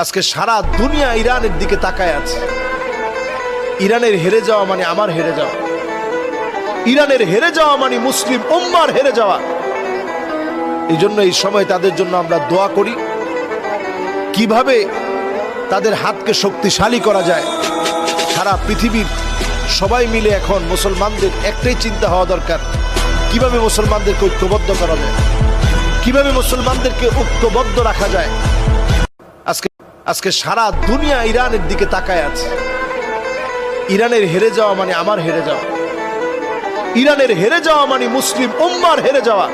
আজকে সারা দুনিয়া ইরানের দিকে তাকায় আছে। ইরানের হেরে যাওয়া মানে আমার হেরে যাওয়া, ইরানের হেরে যাওয়া মানে মুসলিম উম্মার হেরে যাওয়া। এই জন্য এই সময় তাদের জন্য আমরা দোয়া করি, কিভাবে তাদের হাতকে শক্তিশালী করা যায়। সারা পৃথিবীর সবাই মিলে এখন মুসলমানদের একটাই চিন্তা হওয়া দরকার, কিভাবে মুসলমানদেরকে ঐক্যবদ্ধ করা যায়, কিভাবে মুসলমানদেরকে ঐক্যবদ্ধ রাখা যায়। আজকে সারা দুনিয়া ইরানের দিকে তাকায় আছে। ইরানের হেরে যাওয়া মানে আমার হেরে যাওয়া, ইরানের হেরে যাওয়া মানে মুসলিম উম্মার হেরে যাওয়া।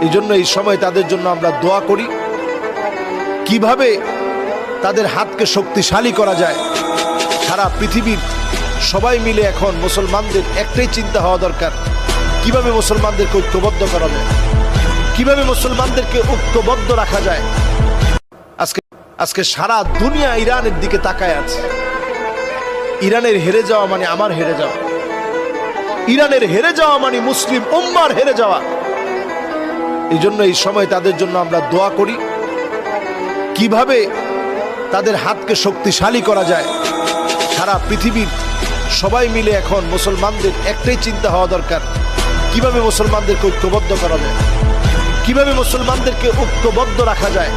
এই জন্য এই সময় তাদের জন্য আমরা দোয়া করি, কিভাবে তাদের হাতকে শক্তিশালী করা যায়। সারা পৃথিবীর সবাই মিলে এখন মুসলমানদের একটাই চিন্তা হওয়া দরকার, কিভাবে মুসলমানদেরকে ঐক্যবদ্ধ করা যায়, কিভাবে মুসলমানদেরকে ঐক্যবদ্ধ রাখা যায়। আজকে সারা দুনিয়া ইরানের দিকে তাকায় আছে। ইরানের হেরে যাওয়া মানে আমার হেরে যাওয়া, ইরানের হেরে যাওয়া মানে মুসলিম উম্মার হেরে যাওয়া। এই জন্য এই সময় তাদের জন্য আমরা দোয়া করি, কিভাবে তাদের হাতকে শক্তিশালী করা যায়। সারা পৃথিবীর সবাই মিলে এখন মুসলমানদের একটাই চিন্তা হওয়া দরকার, কিভাবে মুসলমানদেরকে ঐক্যবদ্ধ করা যায়, কিভাবে মুসলমানদেরকে ঐক্যবদ্ধ রাখা যায়।